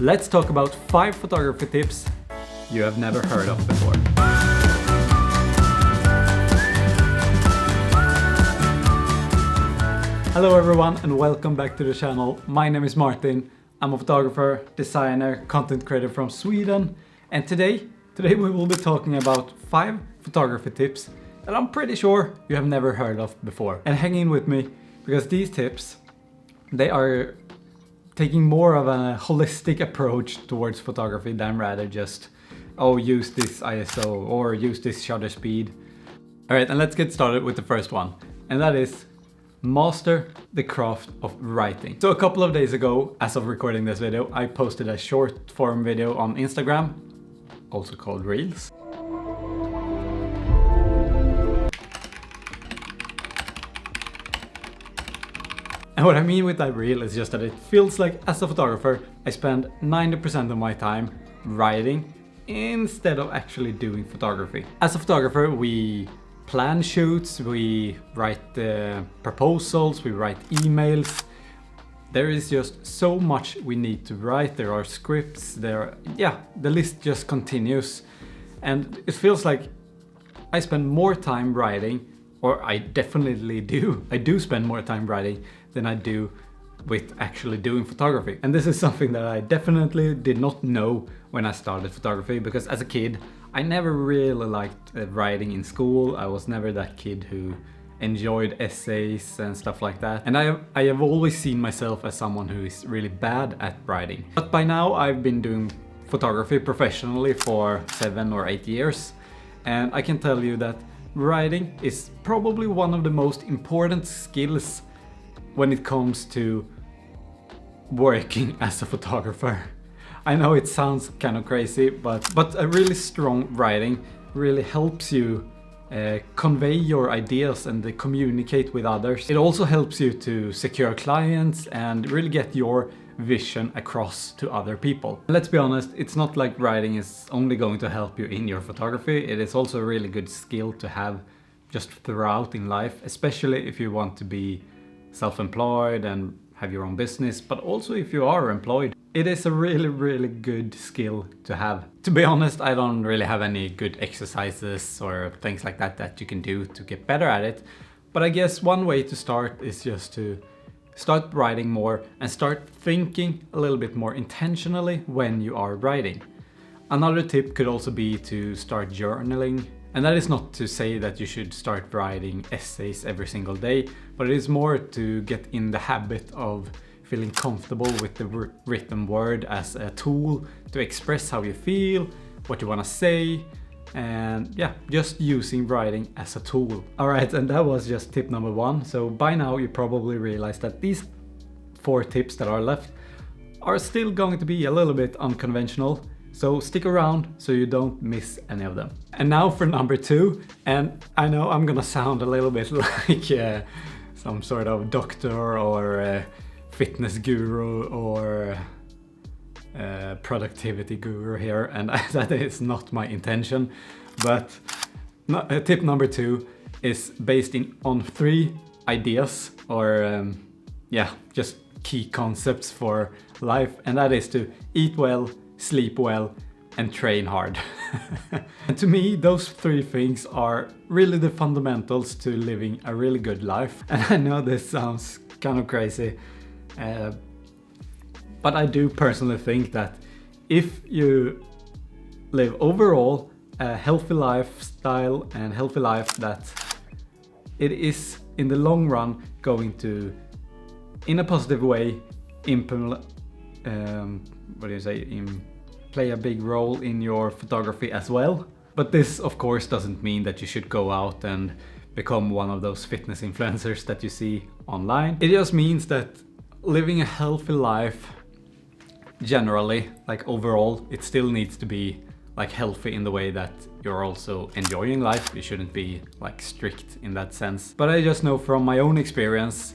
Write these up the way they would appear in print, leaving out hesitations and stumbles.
let's talk about 5 photography tips you have never heard of before. Hello everyone and welcome back to the channel. My name is Martin. I'm a photographer, designer, content creator from Sweden, and today we will be talking about 5 photography tips that I'm pretty sure you have never heard of before. And hang in with me, because these tips, they are taking more of a holistic approach towards photography than rather just, oh, use this ISO or use this shutter speed. Alright, and let's get started with the first one, and that is master the craft of writing. So a couple of days ago, as of recording this video, I posted a short form video on Instagram, also called Reels. And what I mean with that reel is just that it feels like, as a photographer, I spend 90% of my time writing instead of actually doing photography. As a photographer, we plan shoots, we write proposals, we write emails. There is just so much we need to write. There are scripts, the list just continues. And it feels like I spend more time writing, or I definitely do. I do spend more time writing than I do with actually doing photography. And this is something that I definitely did not know when I started photography, because as a kid, I never really liked writing in school. I was never that kid who enjoyed essays and stuff like that. And I have always seen myself as someone who is really bad at writing. But by now I've been doing photography professionally for 7 or 8 years. And I can tell you that writing is probably one of the most important skills when it comes to working as a photographer. I know it sounds kind of crazy, but a really strong writing really helps you convey your ideas and communicate with others. It also helps you to secure clients and really get your vision across to other people. Let's be honest, it's not like writing is only going to help you in your photography. It is also a really good skill to have just throughout in life, especially if you want to be self-employed and have your own business, but also if you are employed. It is a really good skill to have. To be honest, I don't really have any good exercises or things like that you can do to get better at it. But I guess one way to start is just to start writing more and start thinking a little bit more intentionally when you are writing. Another tip could also be to start journaling. And that is not to say that you should start writing essays every single day, but it is more to get in the habit of feeling comfortable with the written word as a tool to express how you feel, what you want to say, and yeah, just using writing as a tool. Alright, and that was just tip number 1. So by now you probably realize that these 4 tips that are left are still going to be a little bit unconventional. So stick around so you don't miss any of them. And now for number 2, and I know I'm gonna sound a little bit like some sort of doctor or fitness guru or productivity guru here, and that is not my intention. But tip number 2 is based on 3 ideas or just key concepts for life, and that is to eat well, sleep well, and train hard. And to me, those 3 things are really the fundamentals to living a really good life. And I know this sounds kind of crazy, but I do personally think that if you live overall a healthy lifestyle and healthy life, that it is in the long run going to, in a positive way, play a big role in your photography as well. But this of course doesn't mean that you should go out and become one of those fitness influencers that you see online. It just means that living a healthy life generally, like overall, it still needs to be like healthy in the way that you're also enjoying life. You shouldn't be like strict in that sense. But I just know from my own experience,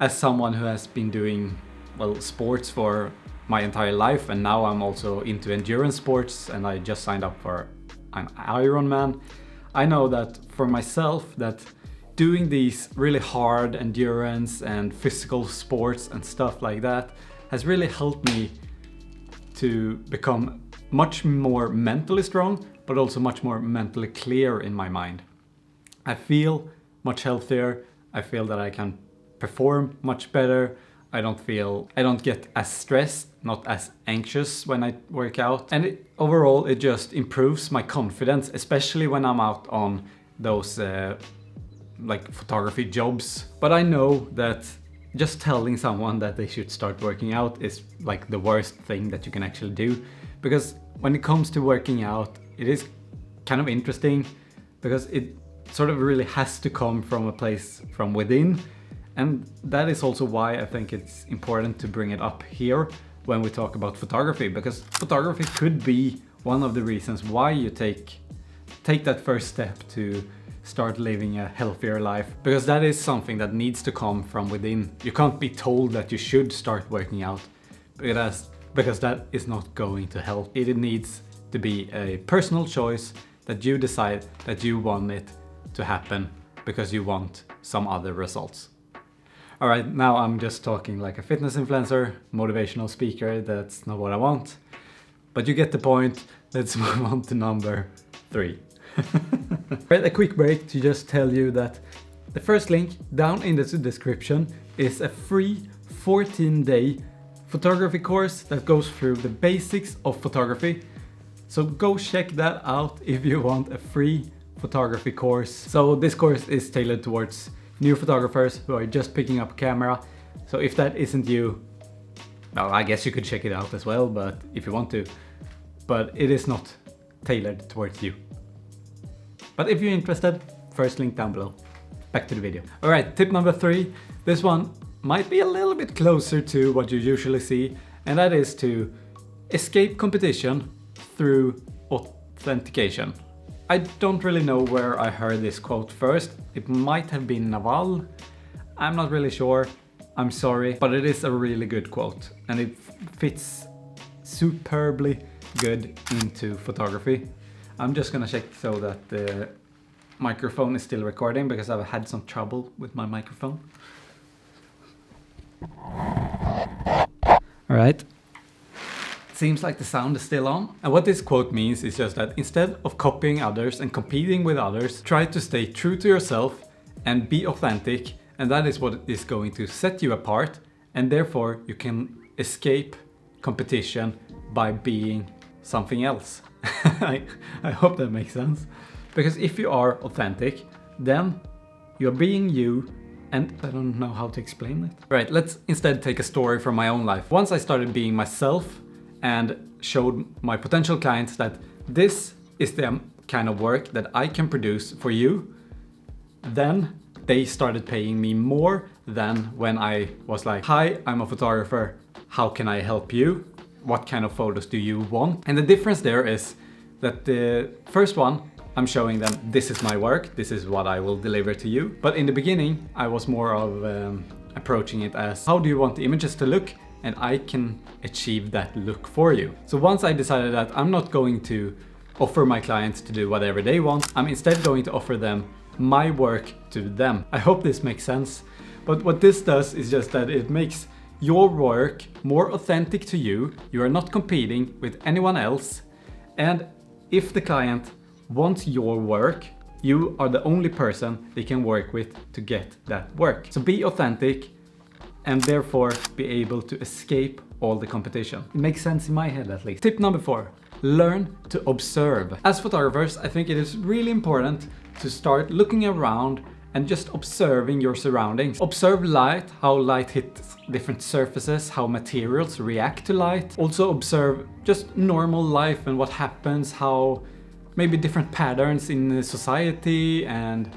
as someone who has been doing, well, sports for my entire life, and now I'm also into endurance sports, and I just signed up for an Ironman. I know that for myself, that doing these really hard endurance and physical sports and stuff like that has really helped me to become much more mentally strong, but also much more mentally clear in my mind. I feel much healthier. I feel that I can perform much better. I don't get as stressed, not as anxious when I work out. And overall, it just improves my confidence, especially when I'm out on those like photography jobs. But I know that just telling someone that they should start working out is like the worst thing that you can actually do. Because when it comes to working out, it is kind of interesting because it sort of really has to come from a place from within. And that is also why I think it's important to bring it up here when we talk about photography, because photography could be one of the reasons why you take that first step to start living a healthier life, because that is something that needs to come from within. You can't be told that you should start working out because that is not going to help. It needs to be a personal choice that you decide that you want it to happen because you want some other results. All right, now I'm just talking like a fitness influencer, motivational speaker. That's not what I want. But you get the point. Let's move on to number 3. Right, a quick break to just tell you that the first link down in the description is a free 14-day photography course that goes through the basics of photography. So go check that out if you want a free photography course. So this course is tailored towards new photographers who are just picking up a camera. So if that isn't you, well, I guess you could check it out as well, but if you want to. But it is not tailored towards you. But if you're interested, first link down below. Back to the video. All right, tip number 3. This one might be a little bit closer to what you usually see, and that is to escape competition through authentication. I don't really know where I heard this quote first. It might have been Naval. I'm not really sure. I'm sorry, but it is a really good quote and it fits superbly good into photography. I'm just gonna check so that the microphone is still recording because I've had some trouble with my microphone. All right. Seems like the sound is still on. And what this quote means is just that instead of copying others and competing with others, try to stay true to yourself and be authentic, and that is what is going to set you apart, and therefore you can escape competition by being something else. I hope that makes sense. Because if you are authentic, then you're being you, and I don't know how to explain it. Right, let's instead take a story from my own life. Once I started being myself and showed my potential clients that this is the kind of work that I can produce for you, then they started paying me more than when I was like, hi, I'm a photographer, how can I help you? What kind of photos do you want? And the difference there is that the first one, I'm showing them this is my work, this is what I will deliver to you. But in the beginning, I was more of approaching it as, how do you want the images to look? And I can achieve that look for you. So once I decided that I'm not going to offer my clients to do whatever they want, I'm instead going to offer them my work to them. I hope this makes sense. But what this does is just that it makes your work more authentic to you. You are not competing with anyone else. And if the client wants your work, you are the only person they can work with to get that work. So be authentic, and therefore be able to escape all the competition. It makes sense in my head at least. Tip number 4, learn to observe. As photographers, I think it is really important to start looking around and just observing your surroundings. Observe light, how light hits different surfaces, how materials react to light. Also observe just normal life and what happens, how maybe different patterns in society and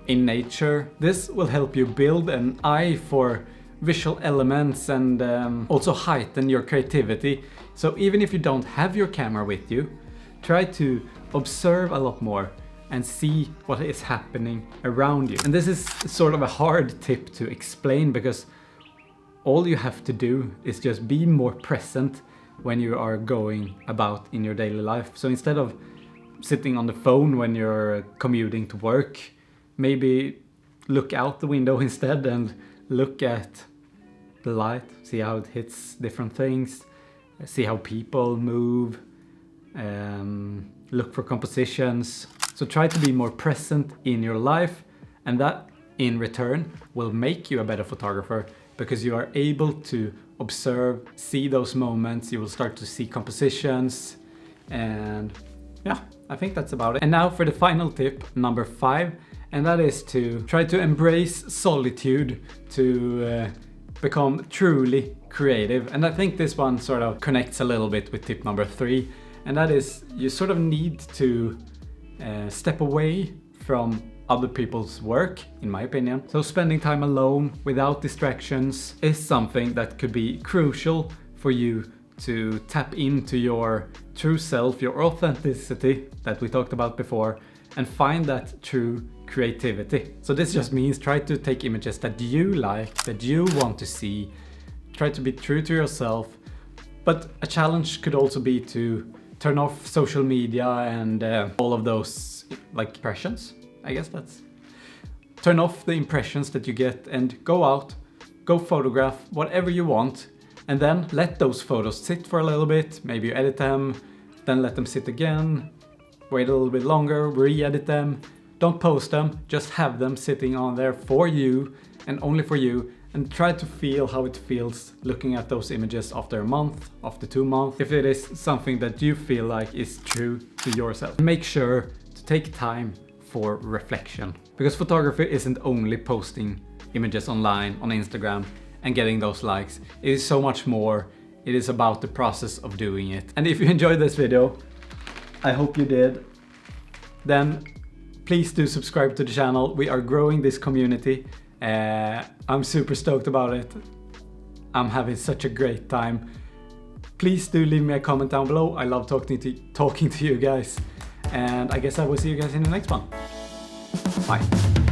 in nature. This will help you build an eye for visual elements and also heighten your creativity. So even if you don't have your camera with you, try to observe a lot more and see what is happening around you. And this is sort of a hard tip to explain because all you have to do is just be more present when you are going about in your daily life. So instead of sitting on the phone when you're commuting to work, maybe look out the window instead and look at the light, see how it hits different things, see how people move, look for compositions. So try to be more present in your life, and that in return will make you a better photographer because you are able to observe, see those moments, you will start to see compositions, and yeah, I think that's about it. And now for the final tip, number 5, and that is to try to embrace solitude to become truly creative. And I think this one sort of connects a little bit with tip number 3, and that is you sort of need to step away from other people's work, in my opinion. So spending time alone without distractions is something that could be crucial for you to tap into your true self, your authenticity that we talked about before, and find that true creativity. So this just means try to take images that you like, that you want to see, try to be true to yourself. But a challenge could also be to turn off social media and all of those like impressions. I guess that's... Turn off the impressions that you get and go out, go photograph whatever you want, and then let those photos sit for a little bit. Maybe you edit them, then let them sit again, wait a little bit longer, re-edit them. Don't post them, just have them sitting on there for you and only for you, and try to feel how it feels looking at those images after a month, after 2 months, if it is something that you feel like is true to yourself. Make sure to take time for reflection, because photography isn't only posting images online on Instagram and getting those likes. It is so much more. It is about the process of doing it. And if you enjoyed this video, I hope you did, then please do subscribe to the channel. We are growing this community. I'm super stoked about it. I'm having such a great time. Please do leave me a comment down below. I love talking to you guys. And I guess I will see you guys in the next one. Bye.